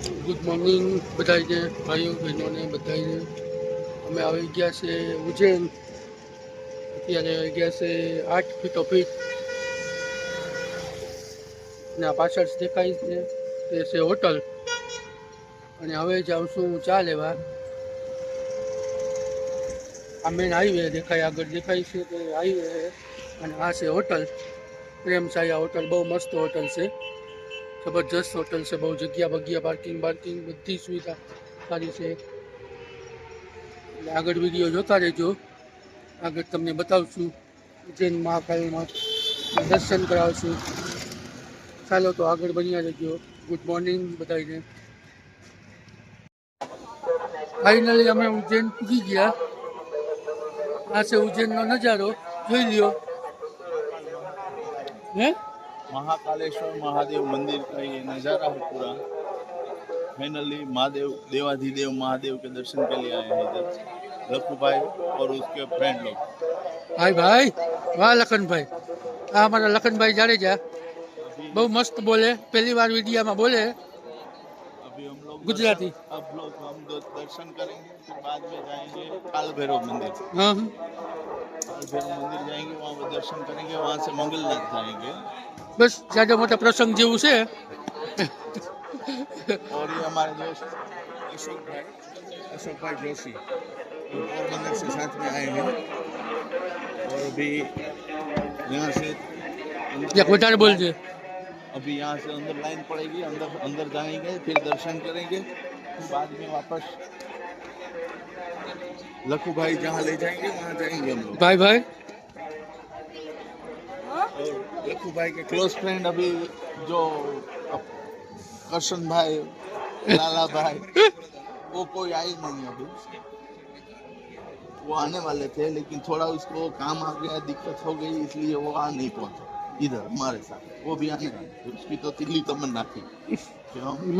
Good morning બધાને, ભાઈઓ બહેનોને બધાને. અમે આવી ગયા છે ઉજ્જૈન. અત્યારે આવી ગયા છે 8 ફીટ ને આ પાછળ દેખાય છે તે છે હોટલ. અને હવે જાઉં છું ચા લેવા. આ મેન હાઈવે દેખાય, આગળ દેખાય છે તે હાઈવે. અને આ છે હોટલ પ્રેમ છાયા હોટલ. બહુ મસ્ત હોટલ છે, જબરજસ્ત હોટલ છે. બહુ જગ્યા બગ્યા, પાર્કિંગ બધી સુવિધા સારી છે. એટલે આગળ વિડીયો જોતા રહેજો, આગળ તમને બતાવશું. ઉજ્જૈન મહાકાલમાં દર્શન કરાવશું. ચાલો તો આગળ બન્યા રહેજો. ગુડ મોર્નિંગ બધાને. ફાઇનલી અમે ઉજ્જૈન પૂગી ગયા. આ છે ઉજ્જૈનનો નજારો, જોઈ લ્યો. હે महाकालेश्वर महादेव मंदिर का ये नज़ारा है पूरा। फाइनली महादेव देवाधिदेव महादेव के दर्शन के लिए आए हैं इधर लक्कू भाई और उसके फ्रेंड लोग। हाय भाई, वाह लखन भाई. આ અમારા લખનભાઈ જાડેજા બહુ મસ્ત બોલે. પહેલી વાર વિડીયામાં બોલે अभी हम लोग गुजराती. अब लोग हम दर्शन करेंगे, फिर बाद में जाएंगे काल भैरव मंदिर। હા काल भैरव मंदिर जाएंगे, वहाँ पर दर्शन करेंगे, वहाँ से मंगलनाथ जाएंगे। બસ જાજો મોટા પ્રસંગ જેવું છે. और ये हमारे दोस्त अशोक भाई जोशी वो पोरबंदर से साथ में आए हैं। और अभी यहाँ से યા વધારે બોલજે. अभी यहाँ से अंदर लाइन पड़ेगी, अंदर जाएंगे, फिर दर्शन करेंगे, फिर बाद में वापस लखू भाई जहाँ ले जाएंगे वहाँ जाएंगे हम लोग। ભાઈ ભાઈ और लखू भाई के क्लोज फ्रेंड अभी जो करशन भाई, लाला भाई, वो कोई आई नहीं अभी। वो आने वाले थे लेकिन थोड़ा उसको काम आ गया, दिक्कत हो गई, इसलिए वो आ नहीं पहुंचा इधर हमारे साथ। वो भी आने वाले थे, उसकी तो तिल्ली तमन्ना थी।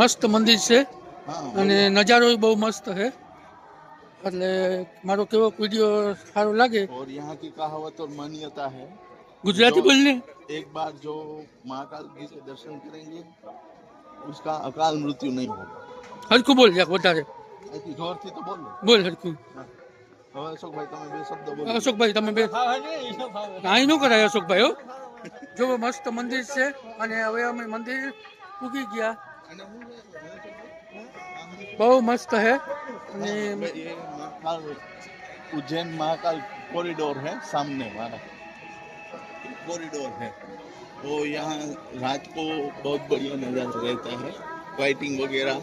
મસ્ત મંદિર છે हाँ અને નજારો બહુ મસ્ત છે. એટલે મારો કેવો વિડીયો સારો લાગે. और यहाँ की कहावत और मान्यता है, ગુજરાતી બોલને. एक बार जो महाकाल जी के दर्शन करेंगे उसका अकाल मृत्यु नहीं होगा। હરખું બોલ યાર વધારે ऐसी जोर थी तो बोल लो। બોલ હરખું. હવે અશોક ભાઈ તમે બે શબ્દ બોલો। અશોકભાઈ તમે બે કાંઈ ન કરાય અશોકભાઈ. હો જો મસ્ત મંદિર છે. અને હવે અમે મંદિર પૂગી ગયા. બહુ મસ્ત છે. અને ये महाकाल उज्जैन महाकाल कॉरिडोर है सामने हमारा, कॉरिडोर है। तो यहाँ रात को बहुत बढ़िया नज़ारा रहता है, फाइटिंग वगैरह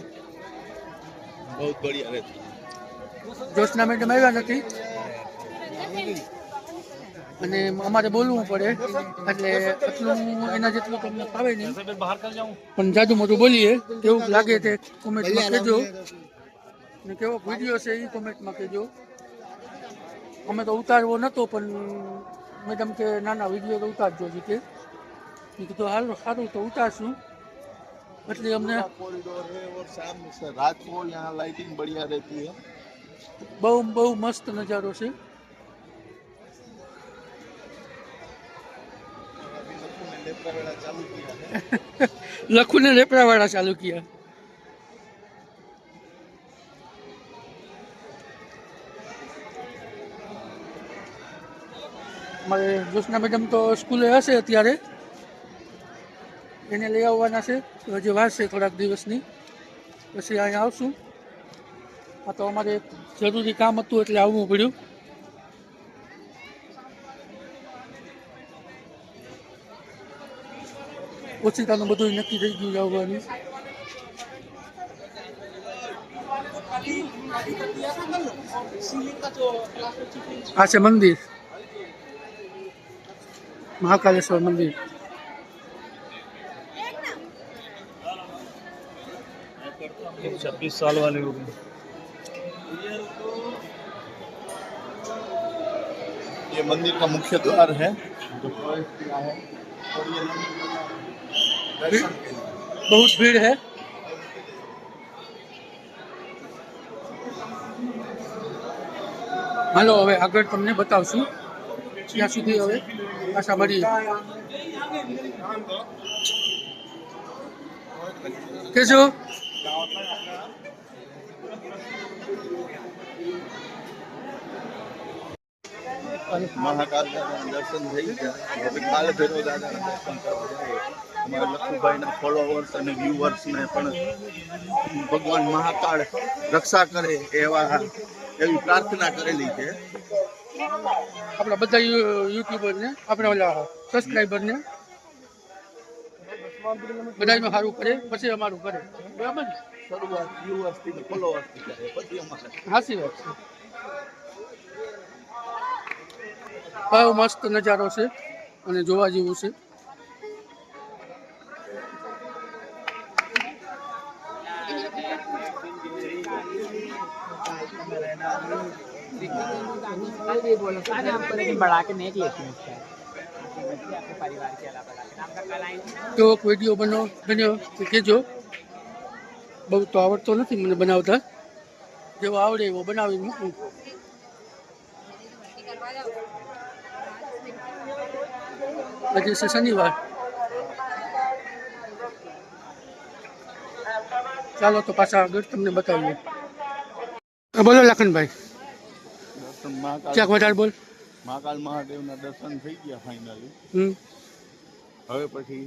बहुत बढ़िया रहता है। જોશના મેડમ આવ્યા નથી અને અમારે બોલવું પડે એટલે એટલું એના જેટલું તમને ફાવે નહીં. પણ જાજુ મોટું બોલીએ કેવું લાગે તે કોમેન્ટમાં કહેજો. અને કેવો વિડીયો છે એ કોમેન્ટમાં કહેજો. અમે તો ઉતારવો નહોતો પણ મેડમ કે નાના વિડીયો તો ઉતારજો જ કે. મેં કીધું હાલ સારું તો ઉતારશું. એટલે અમને कॉरिडोर है और शाम से रात को यहाँ लाइटिंग बढ़िया रहती है। બહુ બહુ મસ્ત નજારો છે. લખુને લેપરાવાળા ચાલુ કિયા. અમારે જોશના મેડમ તો સ્કૂલે હશે અત્યારે, એને લઈ આવવાના છે. તો હજી વાર છે થોડાક દિવસની, પછી અહીંયા આવશું. આ તો અમારે જરૂરી કામ હતું એટલે આવવું પડ્યું. ઓછીતાનું બધું નક્કી થઈ ગયું આવવાનું. આ છે મંદિર, મહાકાલેશ્વર મંદિર. 26 साल वाले हो गए। ये मंदिर का मुख्य द्वार है जो प्रवेश किया है। और ये दर्शन के लिए बहुत भीड़ है. હાલો હવે આગળ તમને બતાવશું. ત્યાં સુધી હવે પાછા મળીએ. કેજો મહાકાલ દાદાના દર્શન થઈ ગયા. હવે કાલ ભૈરવ દાદાના દર્શન કરવા જઈએ. અમારા લખુભાઈના ફોલોવર્સ અને વ્યુઅર્સને પણ ભગવાન મહાકાળ રક્ષા કરે એવી પ્રાર્થના કરેલી છે. આપણા બધા યુટ્યુબરને આપણે ઓલા સબસ્ક્રાઈબરને બધાનું સારું કરે પછી અમારું કરે. બરાબર ને? શરૂઆત વ્યુઅર્સથી ફોલોવર્સથી કરે પછી અમારે. સાચી વાત છે. બહુ મસ્ત નજારો છે અને જોવા જેવું છે. बढ़ा के नहीं लेती हूँ अपने परिवार के अलावा તો એક વિડીયો બન્યો તો કહેજો. બહુ તો આવડતો નથી મને બનાવતા, જેવો આવડે એવો બનાવી મૂકું. આજે છે શનિવાર. ચાલો તો પાછા આગળ તમને બતાવીએ. બોલો લખનભાઈ, દર્શન ક્યાંક વધારે બોલ. મહાકાલ મહાદેવના દર્શન થઈ ગયા ફાઇનલી. હમ હવે પછી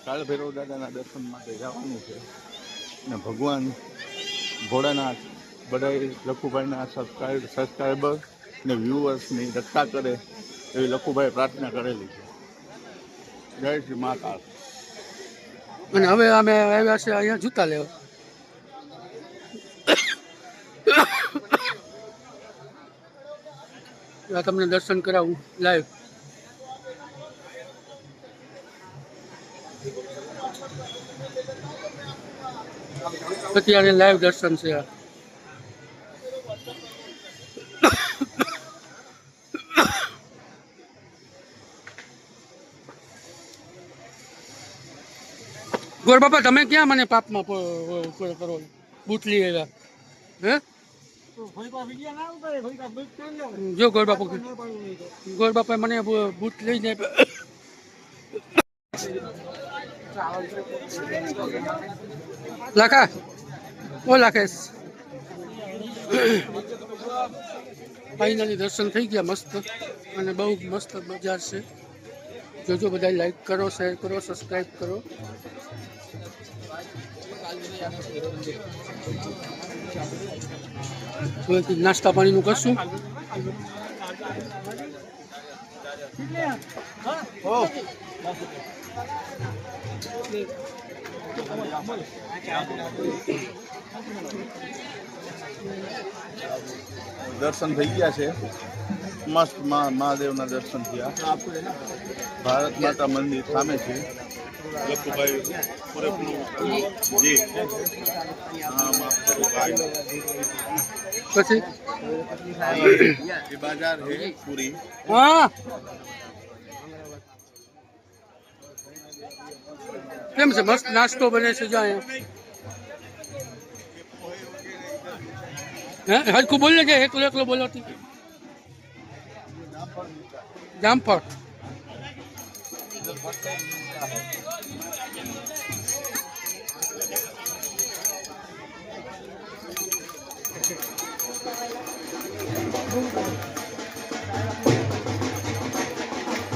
કાળ ભૈરવ દાદાના દર્શન માટે જવાનું છે. ને ભગવાન ભોળાનાથ બધાય લખુભાઈના સબસ્ક્રાઈબર ને વ્યુઅર્સની રક્ષા કરે એવી લખુભાઈ પ્રાર્થના કરેલી છે. જય શ્રી મહાકાળ. અને હવે અમે આવ્યા છે અહીંયા જૂતા લેવા. તમને દર્શન કરાવું લાઈવ. અત્યારે લાઈવ દર્શન છે આ. ગોર બાપા તમે ક્યાં મને પાપમાં કરો બૂટલી એવા હે? જો ગોર બાપા મને બૂટ લઈને લાખા ઓ લાખેશ. ફાઇનલી દર્શન થઈ ગયા મસ્ત અને બહુ મસ્ત બજાર છે. જોજો બધા લાઈક કરો, શેર કરો, સબસ્ક્રાઈબ કરો. નાસ્તા પાણીનું કરશું. દર્શન થઈ ગયા છે મસ્ત. મહાદેવના દર્શન થયા. ભારત માતા મંદિર સામે છે. લખુભાઈ પૂરેપૂરું જી હા ભાઈ. પછી ये बाजार है पूरी. હા કેમ છે? મસ્ત નાસ્તો બને છે. જો અહીંયા હે હરખું બોલ ને કે એકલો એકલો બોલો. જામફળ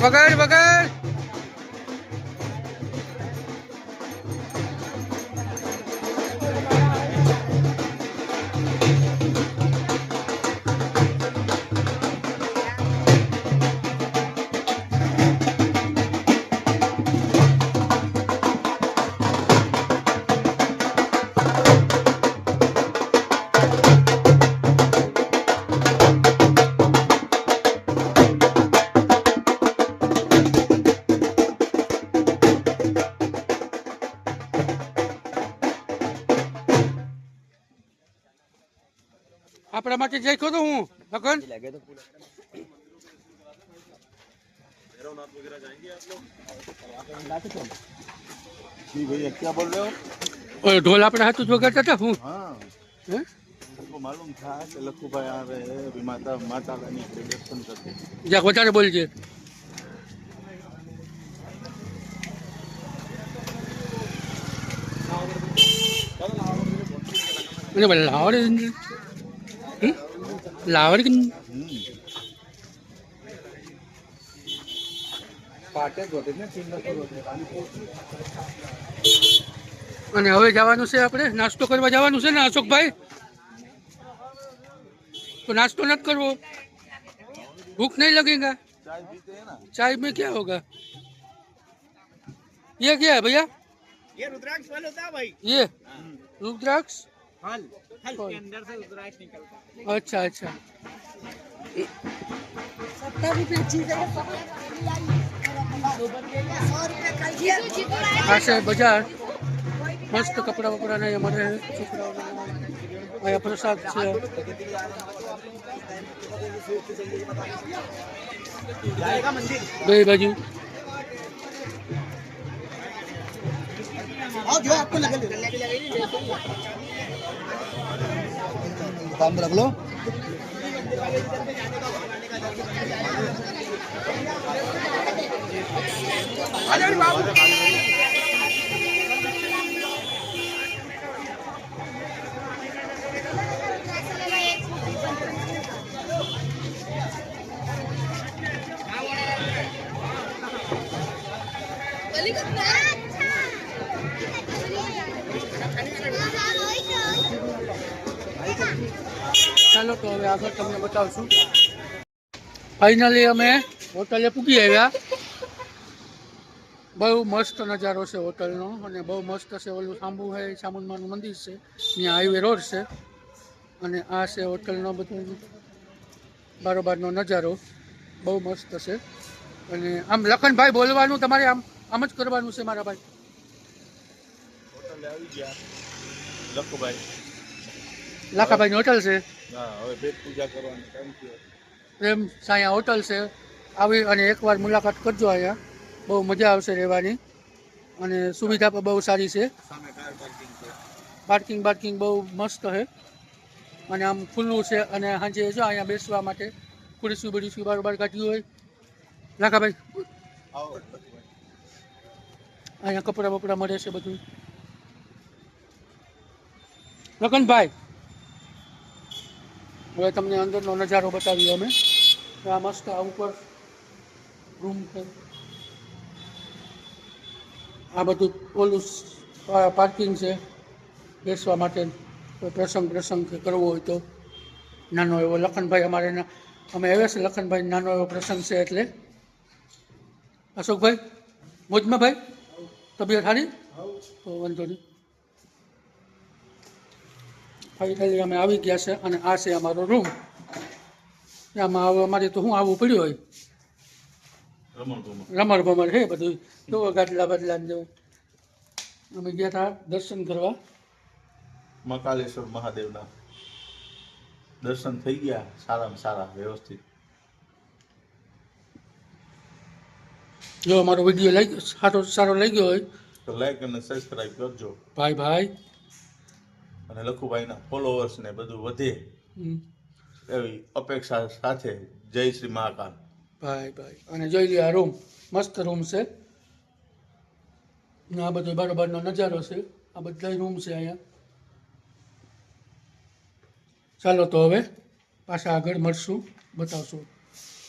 વગર વગર આપણા માટે જઈ ખો તો હું લગન जी भैया क्या बोल रहे हो? ઢોલ આપણે હાથું જ વગાડતા હતા હું. हाँ હે? हमको मालूम था कि लखू भाई आ रहे हैं. अभी माता रानी के दर्शन करते. જ્યાં વધારે બોલજે. મને બોલ લાવડ લાવડ અને હવે જવાનું છે આપણે નાસ્તો કરવા જવાનું છે ને અશોકભાઈ? तो नाश्तो मत करो, भूख नहीं लगेगा। चाय पीते हैं ना। चाय में क्या होगा? ये क्या है भैया? ये रुद्राक्ष फल होता है भाई। ये रुद्राक्ष फल फल फल। के अंदर से रुद्राक्ष निकलता है। अच्छा अच्छा। 70 रुपये चीज है, 100 रुपये આ છે બજાર, મસ્ત કપડા વપડા ને મળે છોકરાઓને, અહીંયા પ્રસાદ છે जाएगा मंदिर। બે બાજુ। आओ जो आपको लगे काम रख लो। ચાલો તો હવે આગળ તમને બતાવશું। ફાઇનલી અમે હોટલે પૂગી આવ્યા। બહુ મસ્ત નજારો છે હોટલનો અને બહુ મસ્ત છે। ઓલું સાંભુ છે ચામુંડમાનું મંદિર છે, ત્યાં હાઈવે રોડ છે અને આ છે હોટલનો બધો બારોબારનો નજારો, બહુ મસ્ત છે। અને આમ લખનભાઈ બોલવાનું તમારે આમ જ કરવાનું છે મારા ભાઈ। હોટલે આવી ગયા લખુભાઈ। લાખાભાઈની હોટલ છે, હા, હવે પેટ પૂજા કરવાનો ટાઈમ થયો। પ્રેમ સાયા હોટલ છે, આવી અને એકવાર મુલાકાત કરજો। અહીંયા બહુ મજા આવશે રહેવાની અને સુવિધા પણ બહુ સારી છે। સામે કાર પાર્કિંગ છે। પાર્કિંગ બહુ મસ્ત છે અને આમ ખુલ્લું છે અને સાંજે જો અહીંયા બેસવા માટે ખુરશી બરીસી બારોબાર કાઢી હોય। લાખાભાઈ આવો અહીંયા કપડાં બપડા મળે છે બધું। લખનભાઈ હવે તમને અંદરનો નજારો બતાવીએ અમે। આ મસ્ત આ ઉપર રૂમ છે, આ બધું ઓલું પાર્કિંગ છે બેસવા માટે। કોઈ પ્રસંગ કે કરવો હોય તો નાનો એવો લખનભાઈ અમારે અમે આવ્યા છે, લખનભાઈ નાનો એવો પ્રસંગ છે એટલે। અશોકભાઈ મોજમાં ભાઈ, તબિયત સારી? તો વાંધો નહીં। ફાઇનલી અમે આવી ગયા છે અને આ છે અમારો રૂમ। આમાં અમારે તો શું આવવું પડ્યું હોય, રમણ ભમર છે બધું, કેવો ગાદલા બદલા ને જેવું। અમે ગયા હતા દર્શન કરવા, મહાકાલેશ્વર મહાદેવના દર્શન થઈ ગયા સારામાં સારા વ્યવસ્થિત। જો અમારો વિડીયો સારો લઈ ગયો હોય તો લાઈક અને સબસ્ક્રાઇબ કરજો ભાઈ। અને લખુભાઈના ફોલોઅર્સ ને બધું વધે એવી અપેક્ષા સાથે જય શ્રી મહાકાલ। ભાઈ અને જોઈ લો આ રૂમ, મસ્ત રૂમ છે ને આ બધો બારોબારનો નજારો છે। આ બધા રૂમ છે અહીંયા। ચાલો તો હવે પાછા આગળ મળશું, બતાવશું।